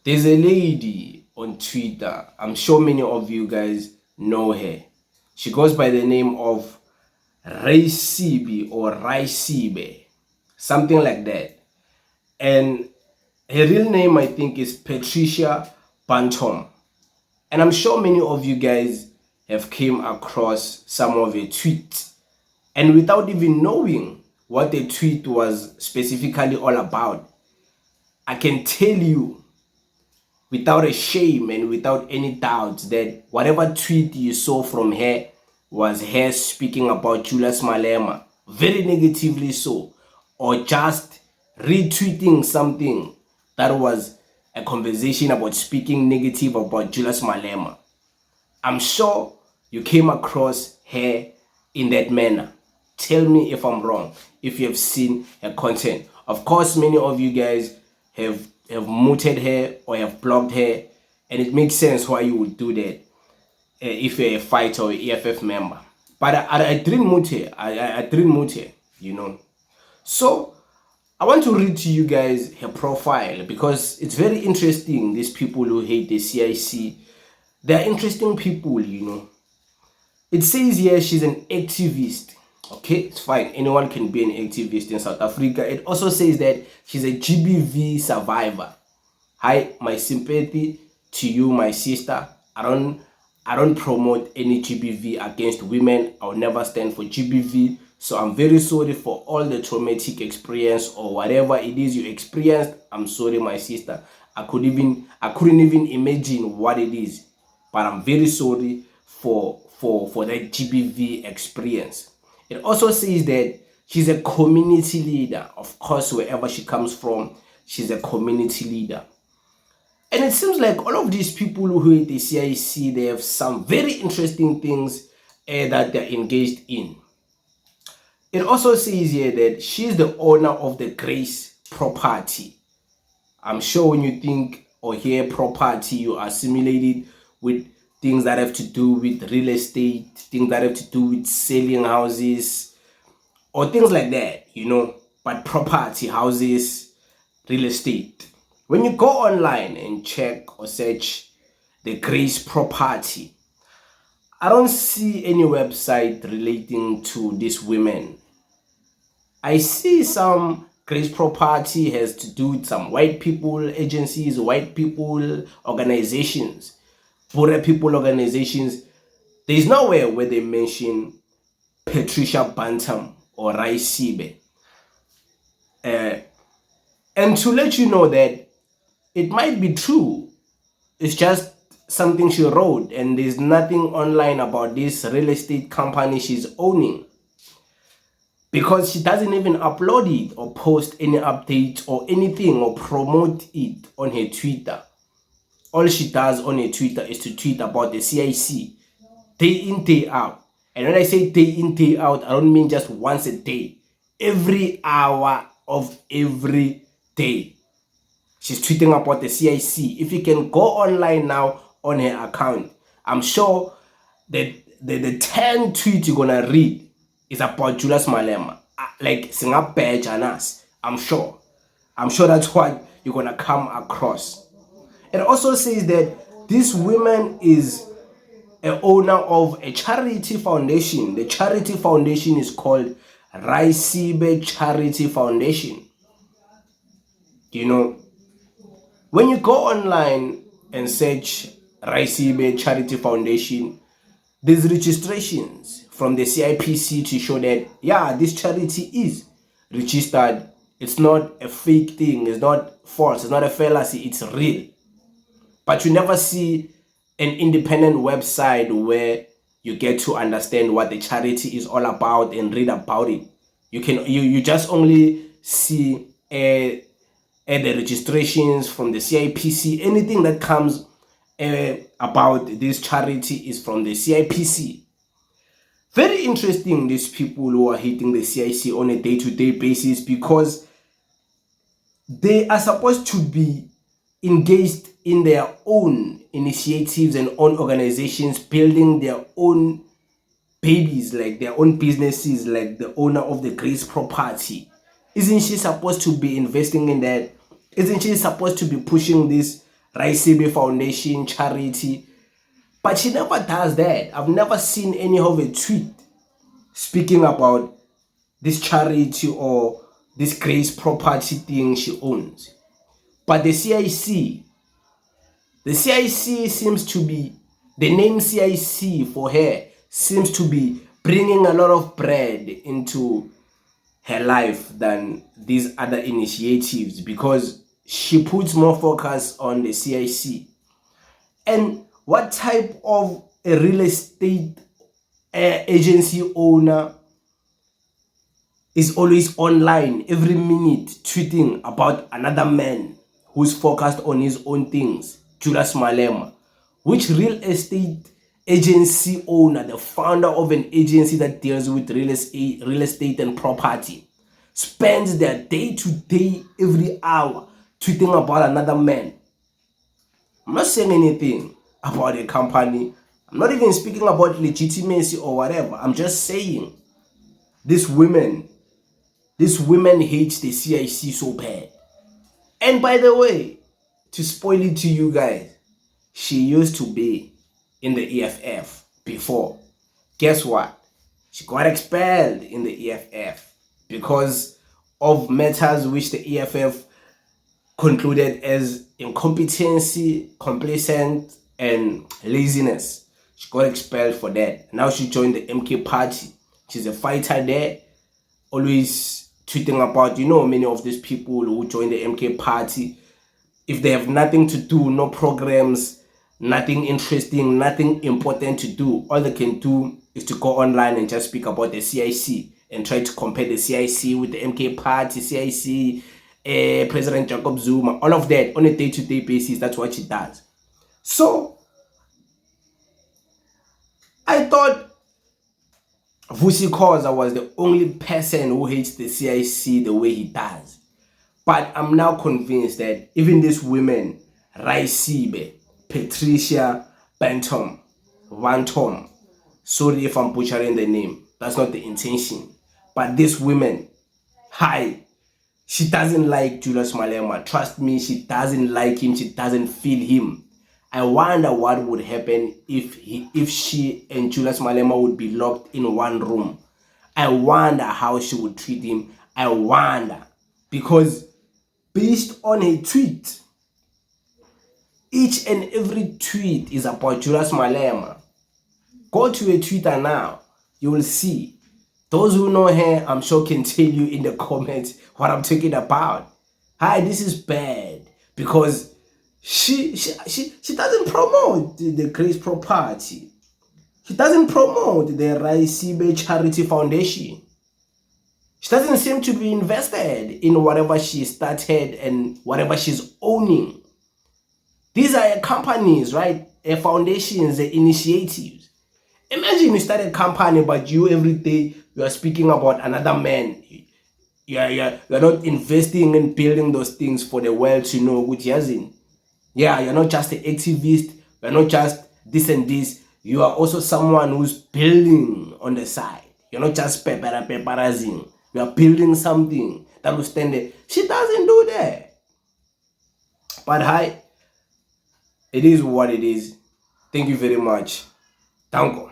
There's a lady on Twitter. I'm sure many of you guys know her. She goes by the name of Raisibi or Raisibi, something like that. And her real name, I think, is Patricia Bantom. And I'm sure many of you guys have came across some of her tweets. And without even knowing what the tweet was specifically all about, I can tell you without a shame and without any doubts that whatever tweet you saw from her was her speaking about Julius Malema, very negatively so, or just retweeting something that was a conversation about speaking negative about Julius Malema. I'm sure you came across her in that manner. Tell me if I'm wrong, if you have seen her content. Of course, many of you guys have muted her or have blocked her, and it makes sense why you would do that if you're a fighter or EFF member. But I didn't mute her. I didn't mute her, you know. So I want to read to you guys her profile because it's very interesting. These people who hate the CIC, they're interesting people, you know. It says here she's an activist. Okay, it's fine. Anyone can be an activist in South Africa. It also says that she's a GBV survivor. Hi, my sympathy to you, my sister. I don't promote any GBV against women. I'll never stand for GBV. So I'm very sorry for all the traumatic experience or whatever it is you experienced. I'm sorry, my sister. I couldn't even imagine what it is. But I'm very sorry for that GBV experience. It also says that she's a community leader. Of course, wherever she comes from, she's a community leader. And it seems like all of these people who hate the CIC, they have some very interesting things that they're engaged in. It also says here that she's the owner of the Grace property. I'm sure when you think or hear property, you are assimilated with things that have to do with real estate, things that have to do with selling houses, or things like that, you know. But property, houses, real estate. When you go online and check or search the Grace property, I don't see any website relating to these women. I see some Grace property has to do with some white people agencies, white people organizations, poor people organizations. There is nowhere where they mention Patricia Bantam or Raisibi. And to let you know that it might be true, it's just something she wrote, and there's nothing online about this real estate company she's owning, because she doesn't even upload it or post any updates or anything or promote it on her Twitter. All she does on her Twitter is to tweet about the CIC day in, day out. And when I say day in, day out, I don't mean just once a day. Every hour of every day, she's tweeting about the CIC. If you can go online now on her account, I'm sure that the 10 tweets you're gonna read is about Julius Malema. Like, singa badge on us. I'm sure that's what you're gonna come across. It also says that this woman is an owner of a charity foundation. The charity foundation is called Raisibi Charity Foundation. You know, when you go online and search Raisibi Charity Foundation, there's registrations from the CIPC to show that, yeah, this charity is registered. It's not a fake thing. It's not false. It's not a fallacy. It's real. But you never see an independent website where you get to understand what the charity is all about and read about it. You just only see the registrations from the CIPC. Anything that comes about this charity is from the CIPC. Very interesting, these people who are hating the CIC on a day-to-day basis, because they are supposed to be engaged in their own initiatives and own organizations, building their own babies, like their own businesses, like the owner of the Grace property. Isn't she supposed to be investing in that? Isn't she supposed to be pushing this Raisibi Foundation charity. But she never does that. I've never seen any of a tweet speaking about this charity or this Grace property thing she owns. But the CIC seems to be, the name CIC for her seems to be bringing a lot of bread into her life than these other initiatives, because she puts more focus on the CIC. And what type of a real estate agency owner is always online every minute tweeting about another man who's focused on his own things? Julius Malema. Which real estate agency owner, the founder of an agency that deals with real estate and property, spends their day-to-day every hour tweeting about another man? I'm not saying anything about a company. I'm not even speaking about legitimacy or whatever. I'm just saying these women hate the CIC so bad. And by the way, to spoil it to you guys, she used to be in the EFF before. Guess what? She got expelled in the EFF because of matters which the EFF concluded as incompetency, complacent, and laziness. She got expelled for that. Now she joined the MK party. She's a fighter there, always tweeting about, many of these people who join the MK party, if they have nothing to do, no programs, nothing interesting, nothing important to do, all they can do is to go online and just speak about the CIC and try to compare the CIC with the MK party, CIC, President Jacob Zuma, all of that on a day-to-day basis. That's what she does. So I thought Vusi Khoza was the only person who hates the CIC the way he does. But I'm now convinced that even these women, Raisibi, Patricia Bantom, sorry if I'm butchering the name, that's not the intention. But these women, she doesn't like Julius Malema. Trust me, she doesn't like him. She doesn't feel him. I wonder what would happen if she and Julius Malema would be locked in one room. I wonder how she would treat him. I wonder. Because based on a tweet, each and every tweet is about Julius Malema. Go to a Twitter now. You will see. Those who know her, I'm sure, can tell you in the comments what I'm talking about. This is bad because she doesn't promote the Grace property. She doesn't promote the Raisibi Charity Foundation. She doesn't seem to be invested in whatever she started and whatever she's owning. These are companies, right? Foundations, initiatives. Imagine you start a company, but you every day you are speaking about another man. You're not investing in building those things for the world to know, which hasn't. Yeah, you're not just an activist. You're not just this and this. You are also someone who's building on the side. You're not just paparazing. You are building something that will stand there. She doesn't do that. But it is what it is. Thank you very much. Thank you.